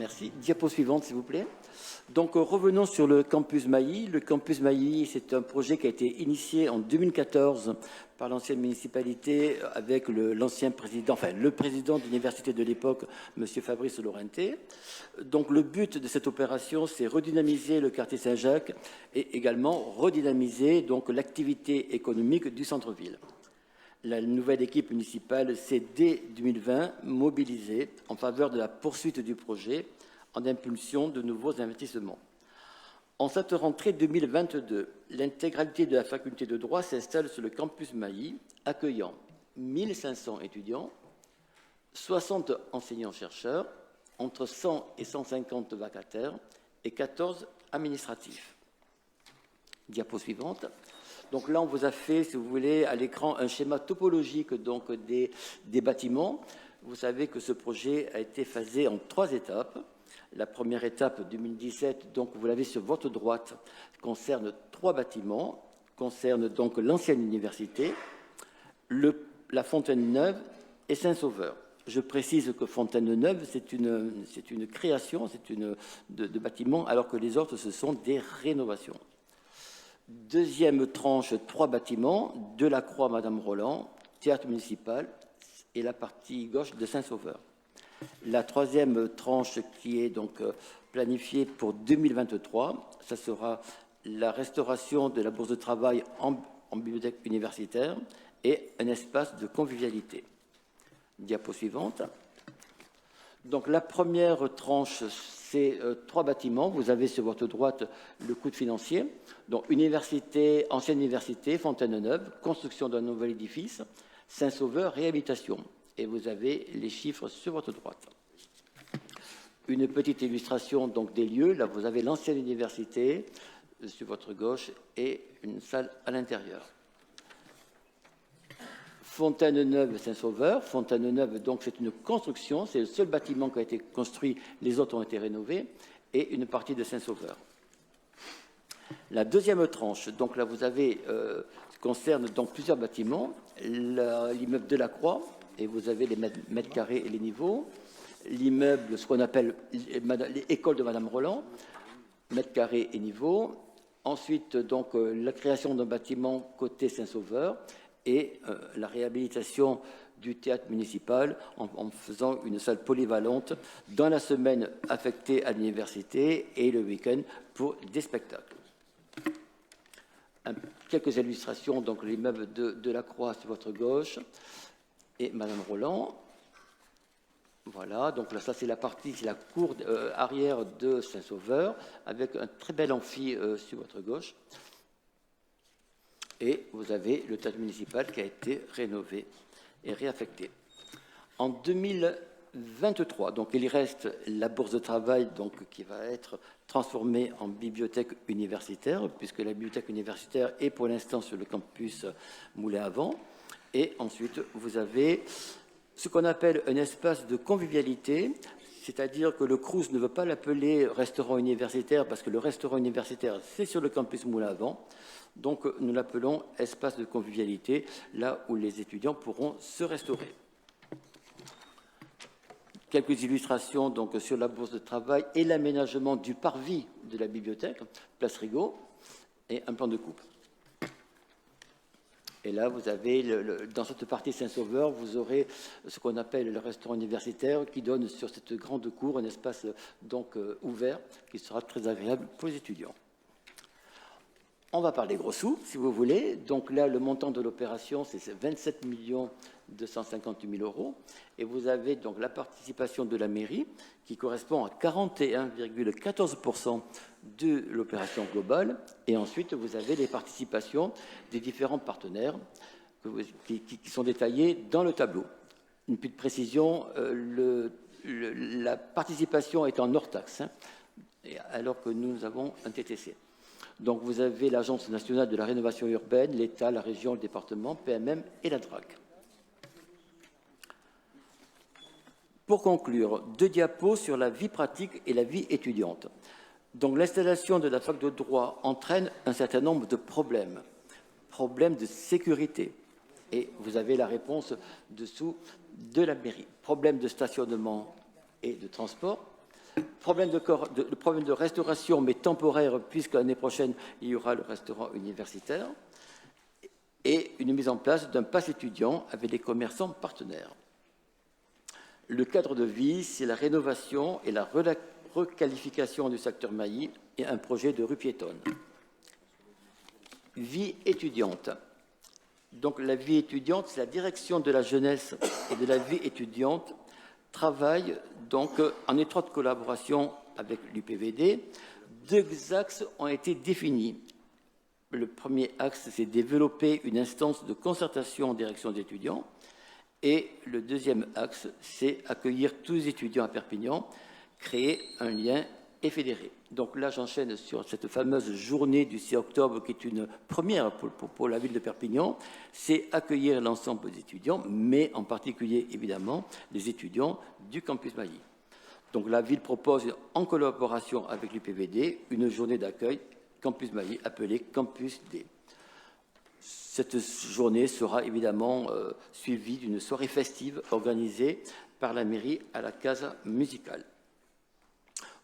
Merci. Diapo suivante, s'il vous plaît. Donc, revenons sur le campus Mailly. Le campus Mailly, c'est un projet qui a été initié en 2014 par l'ancienne municipalité avec l'ancien président, enfin le président de l'université de l'époque, M. Fabrice Laurenté. Donc, le but de cette opération, c'est redynamiser le quartier Saint-Jacques et également redynamiser donc l'activité économique du centre-ville. La nouvelle équipe municipale s'est dès 2020 mobilisée en faveur de la poursuite du projet en impulsion de nouveaux investissements. En cette rentrée 2022, l'intégralité de la faculté de droit s'installe sur le campus Mailly, accueillant 1500 étudiants, 60 enseignants-chercheurs, entre 100 et 150 vacataires et 14 administratifs. Diapo suivante. Donc là, on vous a fait, si vous voulez, à l'écran un schéma topologique donc, des bâtiments. Vous savez que ce projet a été phasé en 3 étapes. La première étape, 2017, donc vous l'avez sur votre droite, concerne 3 bâtiments, concerne donc l'ancienne université, la Fontaine-Neuve et Saint-Sauveur. Je précise que Fontaine-Neuve, c'est une création de bâtiments, alors que les autres, ce sont des rénovations. Deuxième tranche, 3 bâtiments, Delacroix, Madame Roland, théâtre municipal et la partie gauche de Saint-Sauveur. La troisième tranche qui est donc planifiée pour 2023, ça sera la restauration de la bourse de travail en bibliothèque universitaire et un espace de convivialité. Diapo suivante. Donc la première tranche, c'est 3 bâtiments. Vous avez sur votre droite le coût financier. Donc université, ancienne université, Fontaine-Neuve, construction d'un nouvel édifice, Saint-Sauveur, réhabilitation. Et vous avez les chiffres sur votre droite. Une petite illustration donc, des lieux. Là, vous avez l'ancienne université sur votre gauche et une salle à l'intérieur. Fontaine-Neuve, Saint-Sauveur. Fontaine-Neuve, donc, c'est une construction. C'est le seul bâtiment qui a été construit. Les autres ont été rénovés. Et une partie de Saint-Sauveur. La deuxième tranche, donc là, vous avez, concerne donc plusieurs bâtiments. L'immeuble de la Croix, et vous avez les mètres carrés et les niveaux. L'immeuble, ce qu'on appelle l'école de Madame Roland, mètres carrés et niveaux. Ensuite, donc, la création d'un bâtiment côté Saint-Sauveur et la réhabilitation du théâtre municipal en faisant une salle polyvalente dans la semaine affectée à l'université et le week-end pour des spectacles. Quelques illustrations, donc l'immeuble de la Croix sur votre gauche et Madame Roland. Voilà, donc là, ça c'est la partie, c'est la cour arrière de Saint-Sauveur avec un très bel amphi sur votre gauche. Et vous avez le théâtre municipal qui a été rénové et réaffecté. En 2023, donc il reste la bourse de travail donc, qui va être transformée en bibliothèque universitaire, puisque la bibliothèque universitaire est pour l'instant sur le campus Moulin-à-Vent. Et ensuite, vous avez ce qu'on appelle un espace de convivialité, c'est-à-dire que le Crous ne veut pas l'appeler restaurant universitaire, parce que le restaurant universitaire, c'est sur le campus Moulin-à-Vent. Donc, nous l'appelons espace de convivialité, là où les étudiants pourront se restaurer. Quelques illustrations donc, sur la bourse de travail et l'aménagement du parvis de la bibliothèque, place Rigaud, et un plan de coupe. Et là, vous avez, dans cette partie Saint-Sauveur, vous aurez ce qu'on appelle le restaurant universitaire qui donne sur cette grande cour un espace donc, ouvert qui sera très agréable pour les étudiants. On va parler gros sous, si vous voulez. Donc là, le montant de l'opération, c'est 27 258 000 €. Et vous avez donc la participation de la mairie, qui correspond à 41,14% de l'opération globale. Et ensuite, vous avez les participations des différents partenaires qui sont détaillés dans le tableau. Une petite précision, la participation est en hors taxe, alors que nous avons un TTC. Donc, vous avez l'Agence nationale de la rénovation urbaine, l'État, la région, le département, PMM et la DRAC. Pour conclure, 2 diapos sur la vie pratique et la vie étudiante. Donc, l'installation de la fac de droit entraîne un certain nombre de problèmes. Problèmes de sécurité. Et vous avez la réponse dessous de la mairie. Problèmes de stationnement et de transport. Le problème de restauration, mais temporaire, puisque l'année prochaine, il y aura le restaurant universitaire. Et une mise en place d'un pass étudiant avec des commerçants partenaires. Le cadre de vie, c'est la rénovation et la requalification du secteur Mailly et un projet de rue piétonne. Vie étudiante. Donc la vie étudiante, c'est la direction de la jeunesse et de la vie étudiante travaille donc en étroite collaboration avec l'UPVD. 2 axes ont été définis. Le premier axe, c'est développer une instance de concertation en direction des étudiants. Et le deuxième axe, c'est accueillir tous les étudiants à Perpignan, créer un lien et fédérer. Donc là, j'enchaîne sur cette fameuse journée du 6 octobre, qui est une première pour la ville de Perpignan. C'est accueillir l'ensemble des étudiants, mais en particulier, évidemment, les étudiants du campus Mailly. Donc la ville propose, en collaboration avec l'UPVD, une journée d'accueil Campus Mailly, appelée Campus D. Cette journée sera évidemment suivie d'une soirée festive organisée par la mairie à la Casa Musicale.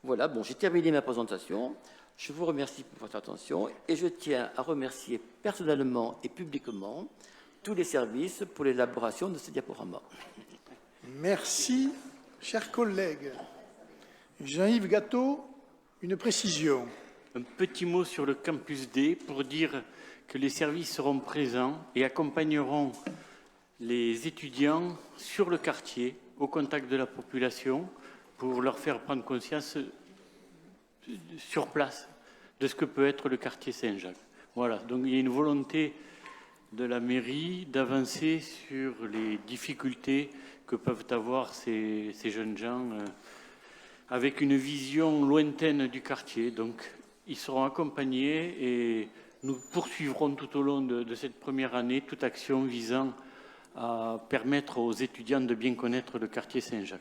Voilà, bon, j'ai terminé ma présentation. Je vous remercie pour votre attention et je tiens à remercier personnellement et publiquement tous les services pour l'élaboration de ce diaporama. Merci, chers collègues. Jean-Yves Gâteau, une précision. Un petit mot sur le campus D pour dire que les services seront présents et accompagneront les étudiants sur le quartier, au contact de la population, pour leur faire prendre conscience sur place de ce que peut être le quartier Saint-Jacques. Voilà, donc il y a une volonté de la mairie d'avancer sur les difficultés que peuvent avoir ces jeunes gens avec une vision lointaine du quartier. Donc ils seront accompagnés et nous poursuivrons tout au long de cette première année toute action visant à permettre aux étudiants de bien connaître le quartier Saint-Jacques.